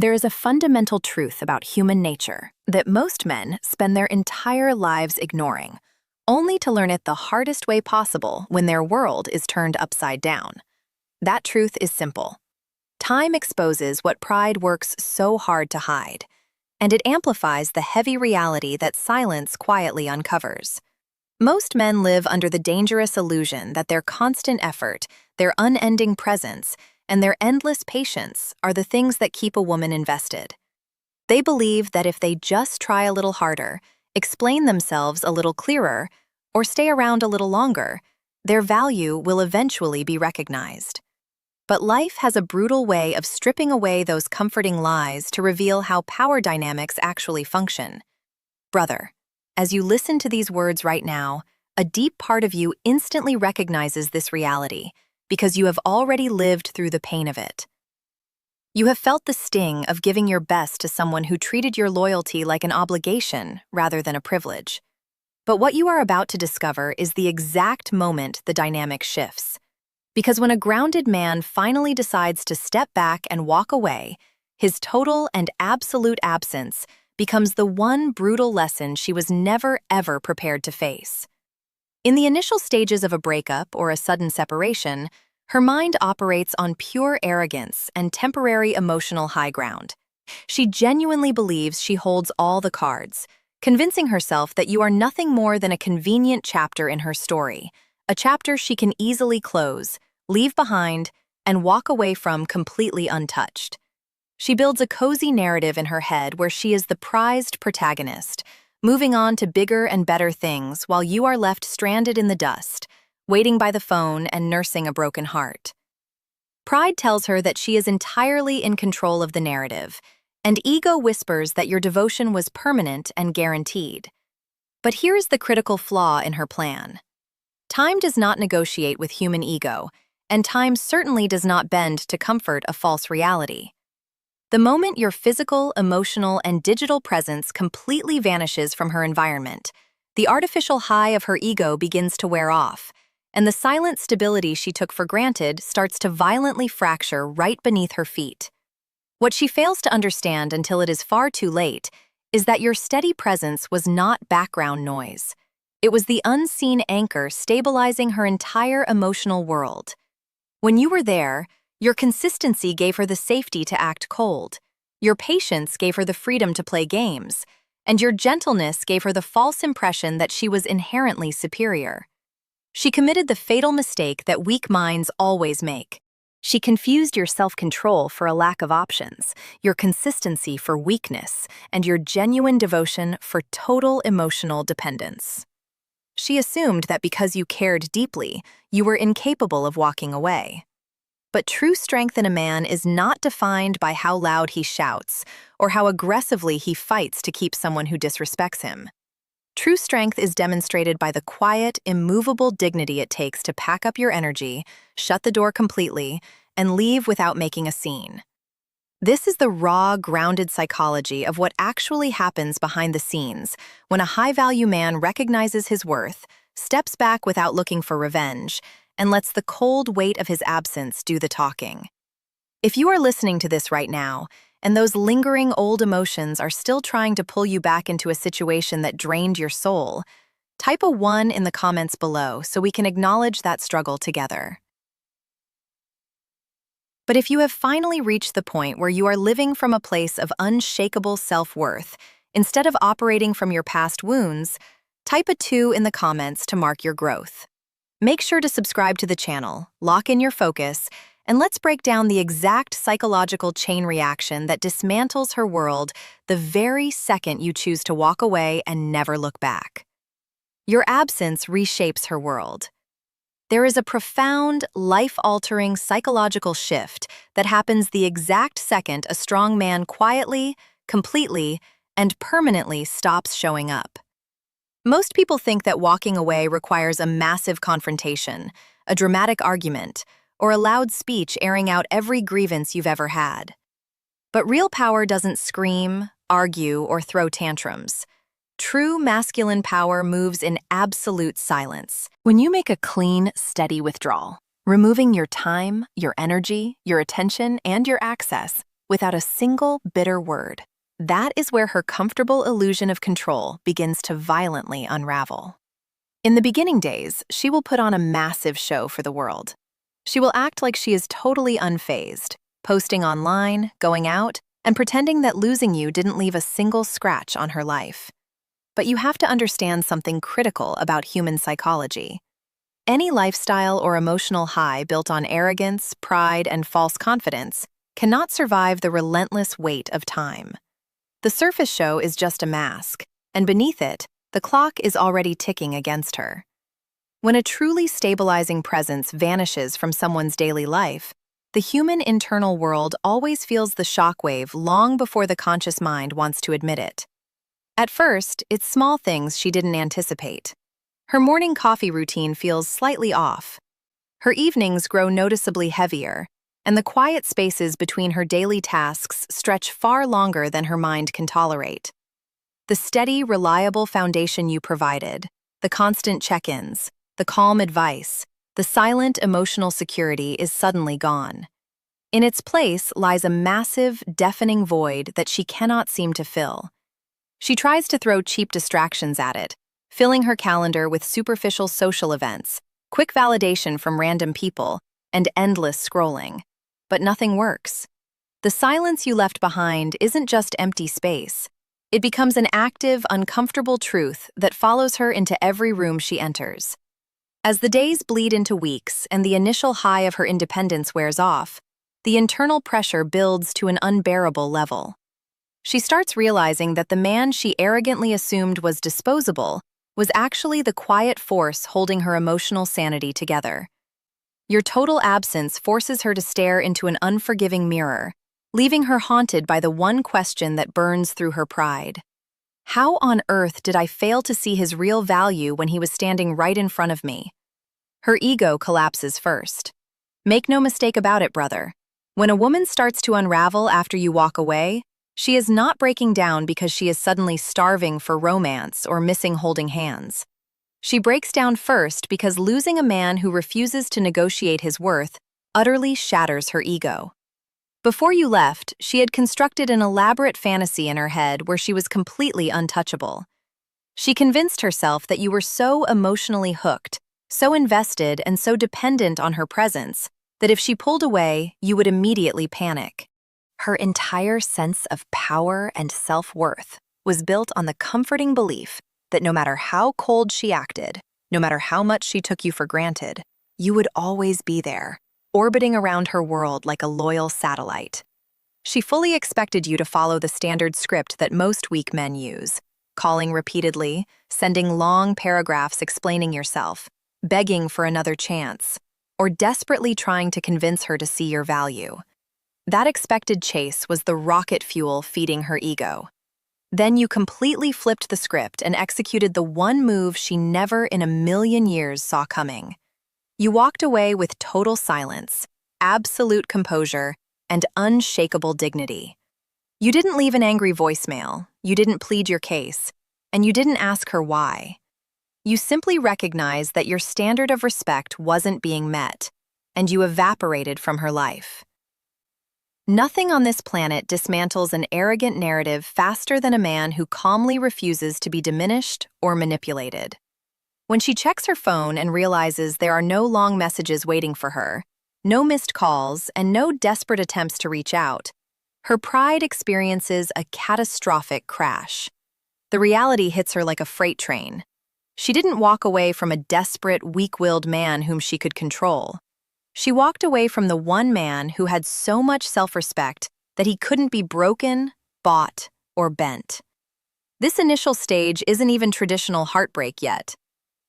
There is a fundamental truth about human nature that most men spend their entire lives ignoring, only to learn it the hardest way possible when their world is turned upside down. That truth is simple. Time exposes what pride works so hard to hide, and it amplifies the heavy reality that silence quietly uncovers. Most men live under the dangerous illusion that their constant effort, their unending presence, and their endless patience are the things that keep a woman invested. They believe that if they just try a little harder, explain themselves a little clearer, or stay around a little longer, their value will eventually be recognized. But life has a brutal way of stripping away those comforting lies to reveal how power dynamics actually function. Brother, as you listen to these words right now, a deep part of you instantly recognizes this reality because you have already lived through the pain of it. You have felt the sting of giving your best to someone who treated your loyalty like an obligation rather than a privilege. But what you are about to discover is the exact moment the dynamic shifts. Because when a grounded man finally decides to step back and walk away, his total and absolute absence becomes the one brutal lesson she was never, ever prepared to face. In the initial stages of a breakup or a sudden separation, her mind operates on pure arrogance and temporary emotional high ground. She genuinely believes she holds all the cards, convincing herself that you are nothing more than a convenient chapter in her story, a chapter she can easily close, leave behind, and walk away from completely untouched. She builds a cozy narrative in her head where she is the prized protagonist, moving on to bigger and better things while you are left stranded in the dust, waiting by the phone and nursing a broken heart. Pride tells her that she is entirely in control of the narrative, and ego whispers that your devotion was permanent and guaranteed. But here's the critical flaw in her plan. Time does not negotiate with human ego, and time certainly does not bend to comfort a false reality. The moment your physical, emotional, and digital presence completely vanishes from her environment, the artificial high of her ego begins to wear off, and the silent stability she took for granted starts to violently fracture right beneath her feet. What she fails to understand until it is far too late is that your steady presence was not background noise. It was the unseen anchor stabilizing her entire emotional world. When you were there, your consistency gave her the safety to act cold, your patience gave her the freedom to play games, and your gentleness gave her the false impression that she was inherently superior. She committed the fatal mistake that weak minds always make. She confused your self-control for a lack of options, your consistency for weakness, and your genuine devotion for total emotional dependence. She assumed that because you cared deeply, you were incapable of walking away. But true strength in a man is not defined by how loud he shouts or how aggressively he fights to keep someone who disrespects him. True strength is demonstrated by the quiet, immovable dignity it takes to pack up your energy, shut the door completely, and leave without making a scene. This is the raw, grounded psychology of what actually happens behind the scenes when a high-value man recognizes his worth, steps back without looking for revenge, and lets the cold weight of his absence do the talking. If you are listening to this right now, and those lingering old emotions are still trying to pull you back into a situation that drained your soul, type a 1 in the comments below so we can acknowledge that struggle together. But if you have finally reached the point where you are living from a place of unshakable self-worth, instead of operating from your past wounds, type a 2 in the comments to mark your growth. Make sure to subscribe to the channel, lock in your focus, and let's break down the exact psychological chain reaction that dismantles her world the very second you choose to walk away and never look back. Your absence reshapes her world. There is a profound, life-altering psychological shift that happens the exact second a strong man quietly, completely, and permanently stops showing up. Most people think that walking away requires a massive confrontation, a dramatic argument, or a loud speech airing out every grievance you've ever had. But real power doesn't scream, argue, or throw tantrums. True masculine power moves in absolute silence. When you make a clean, steady withdrawal, removing your time, your energy, your attention, and your access, without a single bitter word. That is where her comfortable illusion of control begins to violently unravel. In the beginning days, she will put on a massive show for the world. She will act like she is totally unfazed, posting online, going out, and pretending that losing you didn't leave a single scratch on her life. But you have to understand something critical about human psychology. Any lifestyle or emotional high built on arrogance, pride, and false confidence cannot survive the relentless weight of time. The surface show is just a mask, and beneath it, the clock is already ticking against her. When a truly stabilizing presence vanishes from someone's daily life, the human internal world always feels the shockwave long before the conscious mind wants to admit it. At first, it's small things she didn't anticipate. Her morning coffee routine feels slightly off. Her evenings grow noticeably heavier, and the quiet spaces between her daily tasks stretch far longer than her mind can tolerate. The steady, reliable foundation you provided, the constant check-ins, the calm advice, the silent emotional security is suddenly gone. In its place lies a massive, deafening void that she cannot seem to fill. She tries to throw cheap distractions at it, filling her calendar with superficial social events, quick validation from random people, and endless scrolling. But nothing works. The silence you left behind isn't just empty space. It becomes an active, uncomfortable truth that follows her into every room she enters. As the days bleed into weeks and the initial high of her independence wears off, the internal pressure builds to an unbearable level. She starts realizing that the man she arrogantly assumed was disposable was actually the quiet force holding her emotional sanity together. Your total absence forces her to stare into an unforgiving mirror, leaving her haunted by the one question that burns through her pride. How on earth did I fail to see his real value when he was standing right in front of me? Her ego collapses first. Make no mistake about it, brother. When a woman starts to unravel after you walk away, she is not breaking down because she is suddenly starving for romance or missing holding hands. She breaks down first because losing a man who refuses to negotiate his worth utterly shatters her ego. Before you left, she had constructed an elaborate fantasy in her head where she was completely untouchable. She convinced herself that you were so emotionally hooked, so invested and so dependent on her presence, that if she pulled away, you would immediately panic. Her entire sense of power and self-worth was built on the comforting belief that no matter how cold she acted, no matter how much she took you for granted, you would always be there, orbiting around her world like a loyal satellite. She fully expected you to follow the standard script that most weak men use, calling repeatedly, sending long paragraphs explaining yourself, begging for another chance, or desperately trying to convince her to see your value. That expected chase was the rocket fuel feeding her ego. Then you completely flipped the script and executed the one move she never in a million years saw coming. You walked away with total silence, absolute composure, and unshakable dignity. You didn't leave an angry voicemail, you didn't plead your case, and you didn't ask her why. You simply recognized that your standard of respect wasn't being met, and you evaporated from her life. Nothing on this planet dismantles an arrogant narrative faster than a man who calmly refuses to be diminished or manipulated. When she checks her phone and realizes there are no long messages waiting for her, no missed calls, and no desperate attempts to reach out, her pride experiences a catastrophic crash. The reality hits her like a freight train. She didn't walk away from a desperate, weak-willed man whom she could control. She walked away from the one man who had so much self-respect that he couldn't be broken, bought, or bent. This initial stage isn't even traditional heartbreak yet.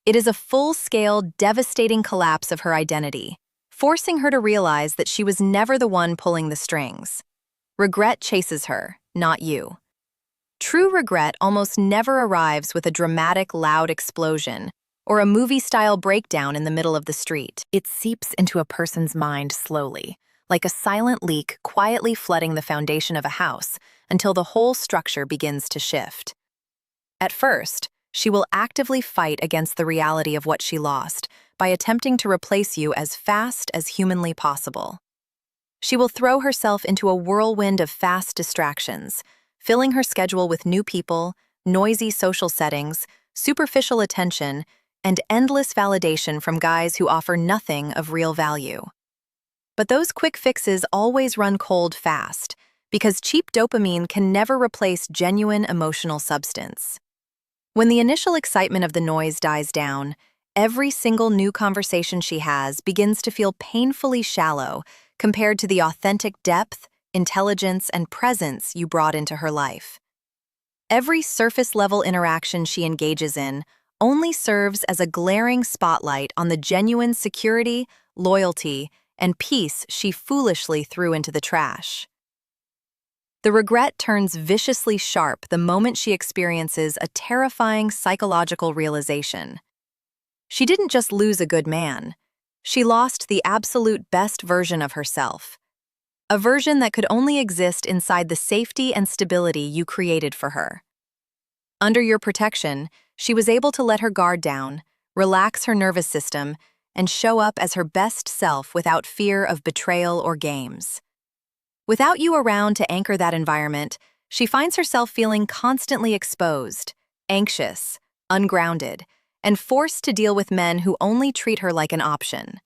It is a full-scale, devastating collapse of her identity, forcing her to realize that she was never the one pulling the strings. Regret chases her, not you. True regret almost never arrives with a dramatic, loud explosion or a movie-style breakdown in the middle of the street. It seeps into a person's mind slowly, like a silent leak quietly flooding the foundation of a house until the whole structure begins to shift. At first, she will actively fight against the reality of what she lost by attempting to replace you as fast as humanly possible. She will throw herself into a whirlwind of fast distractions, filling her schedule with new people, noisy social settings, superficial attention, and endless validation from guys who offer nothing of real value. But those quick fixes always run cold fast, because cheap dopamine can never replace genuine emotional substance. When the initial excitement of the noise dies down, every single new conversation she has begins to feel painfully shallow compared to the authentic depth, intelligence, and presence you brought into her life. Every surface-level interaction she engages in only serves as a glaring spotlight on the genuine security, loyalty, and peace she foolishly threw into the trash. The regret turns viciously sharp the moment she experiences a terrifying psychological realization. She didn't just lose a good man. She lost the absolute best version of herself. A version that could only exist inside the safety and stability you created for her. Under your protection, she was able to let her guard down, relax her nervous system, and show up as her best self without fear of betrayal or games. Without you around to anchor that environment, she finds herself feeling constantly exposed, anxious, ungrounded, and forced to deal with men who only treat her like an option.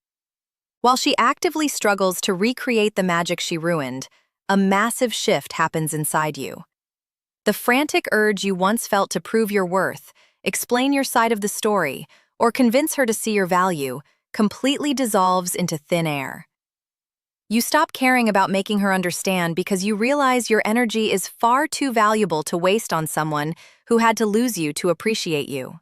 While she actively struggles to recreate the magic she ruined, a massive shift happens inside you. The frantic urge you once felt to prove your worth, explain your side of the story, or convince her to see your value, completely dissolves into thin air. You stop caring about making her understand because you realize your energy is far too valuable to waste on someone who had to lose you to appreciate you.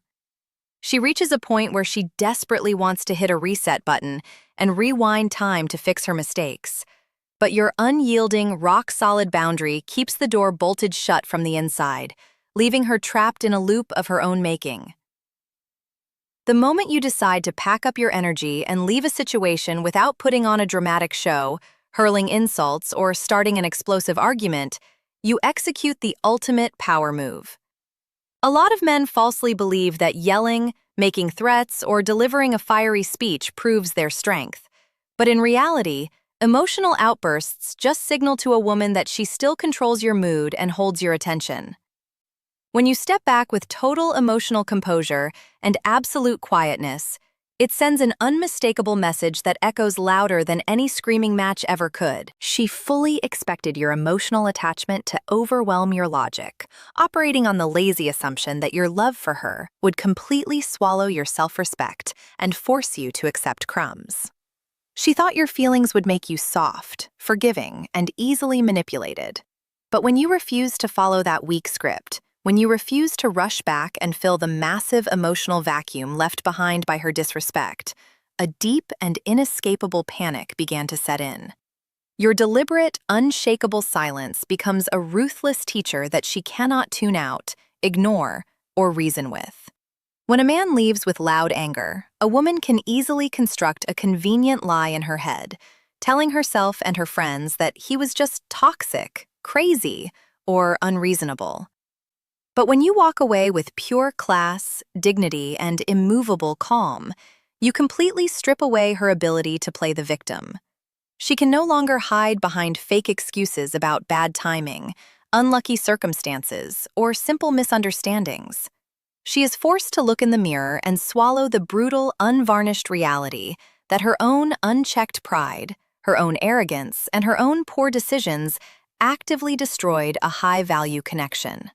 She reaches a point where she desperately wants to hit a reset button and rewind time to fix her mistakes. But your unyielding, rock-solid boundary keeps the door bolted shut from the inside, leaving her trapped in a loop of her own making. The moment you decide to pack up your energy and leave a situation without putting on a dramatic show, hurling insults, or starting an explosive argument, you execute the ultimate power move. A lot of men falsely believe that yelling, making threats, or delivering a fiery speech proves their strength. But in reality, emotional outbursts just signal to a woman that she still controls your mood and holds your attention. When you step back with total emotional composure and absolute quietness, it sends an unmistakable message that echoes louder than any screaming match ever could. She fully expected your emotional attachment to overwhelm your logic, operating on the lazy assumption that your love for her would completely swallow your self-respect and force you to accept crumbs. She thought your feelings would make you soft, forgiving, and easily manipulated. But when you refused to follow that weak script, when you refused to rush back and fill the massive emotional vacuum left behind by her disrespect, a deep and inescapable panic began to set in. Your deliberate, unshakable silence becomes a ruthless teacher that she cannot tune out, ignore, or reason with. When a man leaves with loud anger, a woman can easily construct a convenient lie in her head, telling herself and her friends that he was just toxic, crazy, or unreasonable. But when you walk away with pure class, dignity, and immovable calm, you completely strip away her ability to play the victim. She can no longer hide behind fake excuses about bad timing, unlucky circumstances, or simple misunderstandings. She is forced to look in the mirror and swallow the brutal, unvarnished reality that her own unchecked pride, her own arrogance, and her own poor decisions actively destroyed a high-value connection.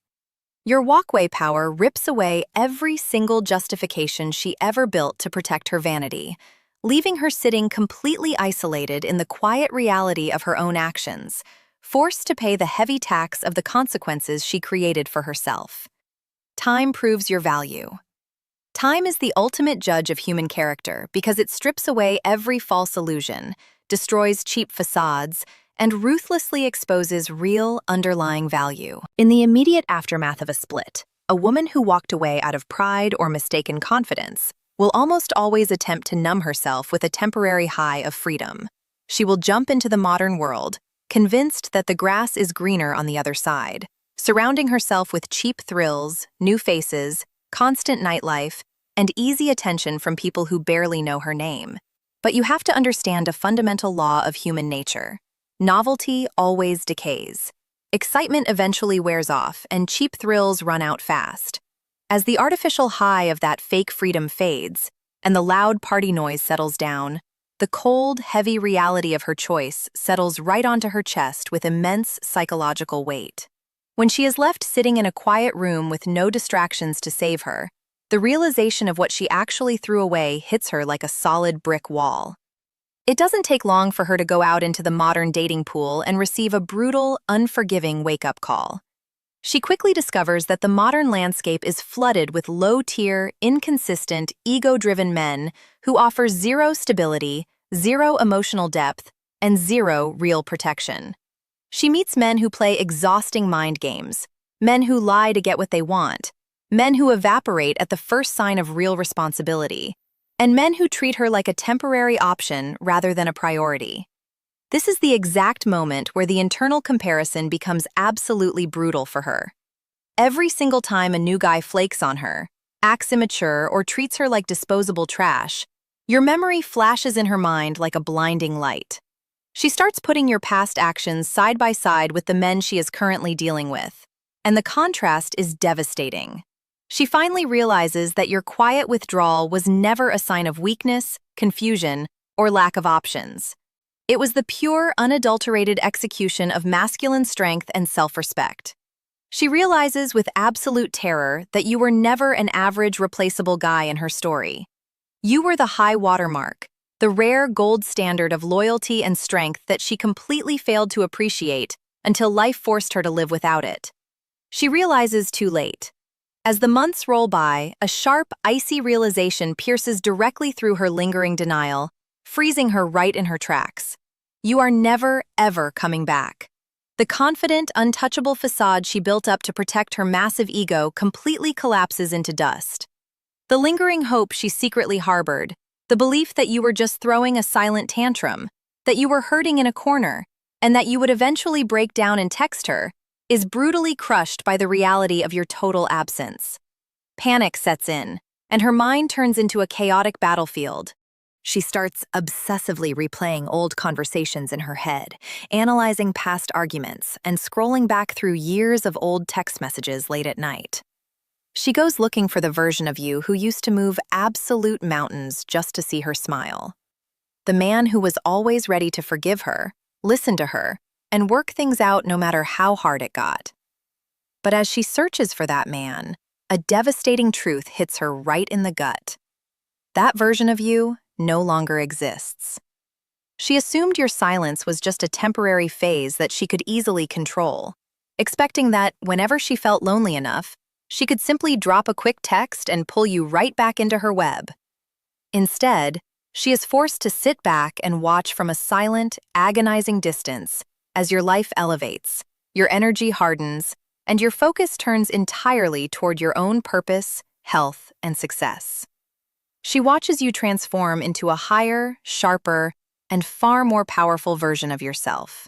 Your walkway power rips away every single justification she ever built to protect her vanity, leaving her sitting completely isolated in the quiet reality of her own actions, forced to pay the heavy tax of the consequences she created for herself. Time proves your value. Time is the ultimate judge of human character because it strips away every false illusion, destroys cheap facades, and ruthlessly exposes real, underlying value. In the immediate aftermath of a split, a woman who walked away out of pride or mistaken confidence will almost always attempt to numb herself with a temporary high of freedom. She will jump into the modern world, convinced that the grass is greener on the other side, surrounding herself with cheap thrills, new faces, constant nightlife, and easy attention from people who barely know her name. But you have to understand a fundamental law of human nature. Novelty always decays. Excitement eventually wears off, and cheap thrills run out fast. As the artificial high of that fake freedom fades, and the loud party noise settles down, the cold, heavy reality of her choice settles right onto her chest with immense psychological weight. When she is left sitting in a quiet room with no distractions to save her, the realization of what she actually threw away hits her like a solid brick wall. It doesn't take long for her to go out into the modern dating pool and receive a brutal, unforgiving wake-up call. She quickly discovers that the modern landscape is flooded with low-tier, inconsistent, ego-driven men who offer zero stability, zero emotional depth, and zero real protection. She meets men who play exhausting mind games, men who lie to get what they want, men who evaporate at the first sign of real responsibility, and men who treat her like a temporary option rather than a priority. This is the exact moment where the internal comparison becomes absolutely brutal for her. Every single time a new guy flakes on her, acts immature, or treats her like disposable trash, your memory flashes in her mind like a blinding light. She starts putting your past actions side by side with the men she is currently dealing with, and the contrast is devastating. She finally realizes that your quiet withdrawal was never a sign of weakness, confusion, or lack of options. It was the pure, unadulterated execution of masculine strength and self-respect. She realizes with absolute terror that you were never an average, replaceable guy in her story. You were the high watermark, the rare gold standard of loyalty and strength that she completely failed to appreciate until life forced her to live without it. She realizes too late. As the months roll by, a sharp, icy realization pierces directly through her lingering denial, freezing her right in her tracks. You are never, ever coming back. The confident, untouchable facade she built up to protect her massive ego completely collapses into dust. The lingering hope she secretly harbored, the belief that you were just throwing a silent tantrum, that you were hurting in a corner, and that you would eventually break down and text her, is brutally crushed by the reality of your total absence. Panic sets in, and her mind turns into a chaotic battlefield. She starts obsessively replaying old conversations in her head, analyzing past arguments, and scrolling back through years of old text messages late at night. She goes looking for the version of you who used to move absolute mountains just to see her smile. The man who was always ready to forgive her, listen to her, and work things out no matter how hard it got. But as she searches for that man, a devastating truth hits her right in the gut. That version of you no longer exists. She assumed your silence was just a temporary phase that she could easily control, expecting that whenever she felt lonely enough, she could simply drop a quick text and pull you right back into her web. Instead, she is forced to sit back and watch from a silent, agonizing distance as your life elevates, your energy hardens, and your focus turns entirely toward your own purpose, health, and success. She watches you transform into a higher, sharper, and far more powerful version of yourself.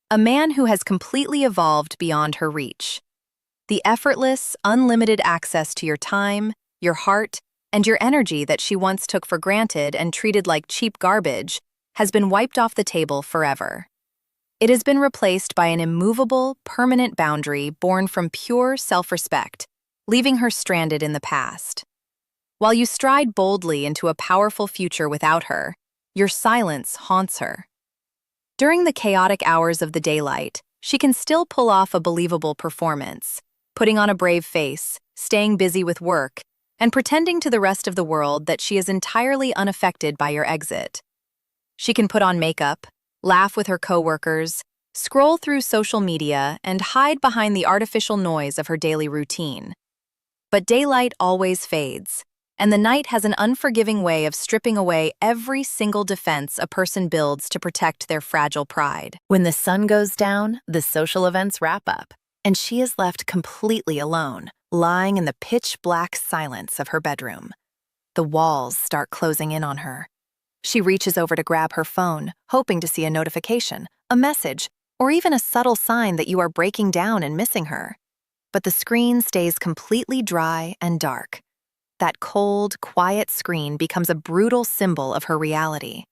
A man who has completely evolved beyond her reach. The effortless, unlimited access to your time, your heart, and your energy that she once took for granted and treated like cheap garbage has been wiped off the table forever. It has been replaced by an immovable, permanent boundary born from pure self-respect, leaving her stranded in the past. While you stride boldly into a powerful future without her, your silence haunts her. During the chaotic hours of the daylight, she can still pull off a believable performance, putting on a brave face, staying busy with work, and pretending to the rest of the world that she is entirely unaffected by your exit. She can put on makeup, laugh with her coworkers, scroll through social media, and hide behind the artificial noise of her daily routine. But daylight always fades, and the night has an unforgiving way of stripping away every single defense a person builds to protect their fragile pride. When the sun goes down, the social events wrap up, and she is left completely alone, lying in the pitch-black silence of her bedroom. The walls start closing in on her. She reaches over to grab her phone, hoping to see a notification, a message, or even a subtle sign that you are breaking down and missing her. But the screen stays completely dry and dark. That cold, quiet screen becomes a brutal symbol of her reality.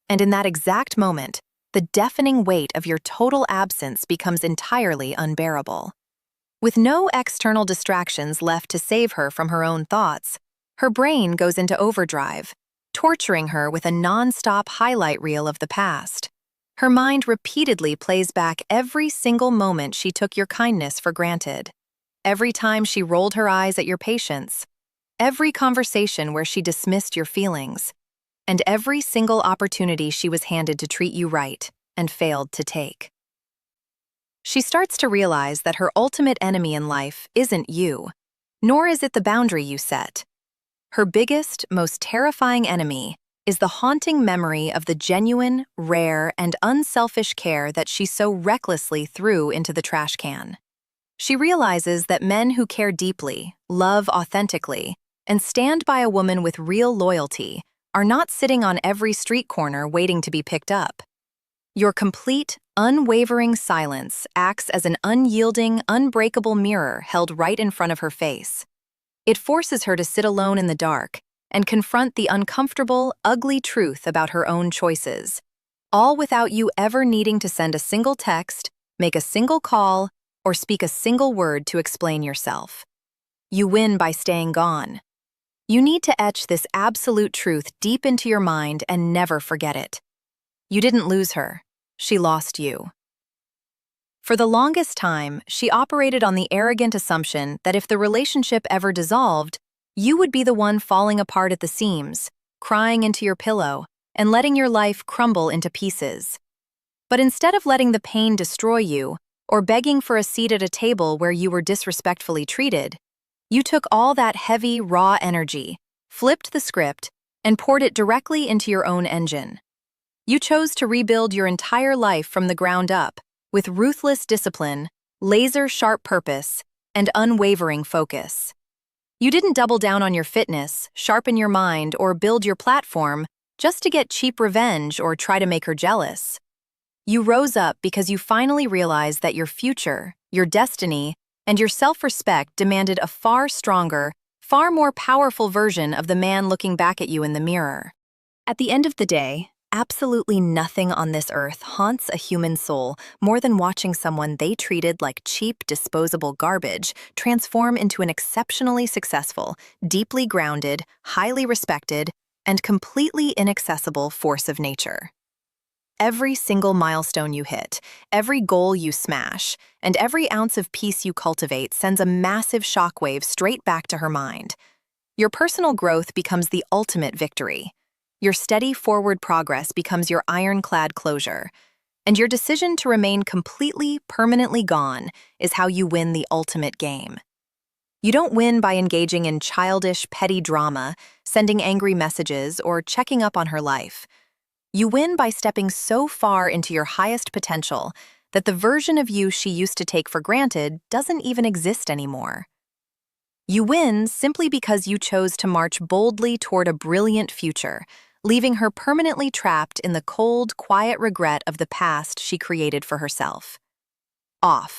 And in that exact moment, the deafening weight of your total absence becomes entirely unbearable. With no external distractions left to save her from her own thoughts, her brain goes into overdrive, torturing her with a non-stop highlight reel of the past. Her mind repeatedly plays back every single moment she took your kindness for granted, every time she rolled her eyes at your patience, every conversation where she dismissed your feelings, and every single opportunity she was handed to treat you right and failed to take. She starts to realize that her ultimate enemy in life isn't you, nor is it the boundary you set. Her biggest, most terrifying enemy is the haunting memory of the genuine, rare, and unselfish care that she so recklessly threw into the trash can. She realizes that men who care deeply, love authentically, and stand by a woman with real loyalty are not sitting on every street corner waiting to be picked up. Your complete, unwavering silence acts as an unyielding, unbreakable mirror held right in front of her face. It forces her to sit alone in the dark and confront the uncomfortable, ugly truth about her own choices, all without you ever needing to send a single text, make a single call, or speak a single word to explain yourself. You win by staying gone. You need to etch this absolute truth deep into your mind and never forget it. You didn't lose her. She lost you. For the longest time, she operated on the arrogant assumption that if the relationship ever dissolved, you would be the one falling apart at the seams, crying into your pillow, and letting your life crumble into pieces. But instead of letting the pain destroy you, or begging for a seat at a table where you were disrespectfully treated, you took all that heavy, raw energy, flipped the script, and poured it directly into your own engine. You chose to rebuild your entire life from the ground up, with ruthless discipline, laser-sharp purpose, and unwavering focus. You didn't double down on your fitness, sharpen your mind, or build your platform just to get cheap revenge or try to make her jealous. You rose up because you finally realized that your future, your destiny, and your self-respect demanded a far stronger, far more powerful version of the man looking back at you in the mirror. At the end of the day, absolutely nothing on this earth haunts a human soul more than watching someone they treated like cheap, disposable garbage transform into an exceptionally successful, deeply grounded, highly respected, and completely inaccessible force of nature. Every single milestone you hit, every goal you smash, and every ounce of peace you cultivate sends a massive shockwave straight back to her mind. Your personal growth becomes the ultimate victory. Your steady forward progress becomes your ironclad closure, and your decision to remain completely, permanently gone is how you win the ultimate game. You don't win by engaging in childish, petty drama, sending angry messages, or checking up on her life. You win by stepping so far into your highest potential that the version of you she used to take for granted doesn't even exist anymore. You win simply because you chose to march boldly toward a brilliant future, leaving her permanently trapped in the cold, quiet regret of the past she created for herself. Off.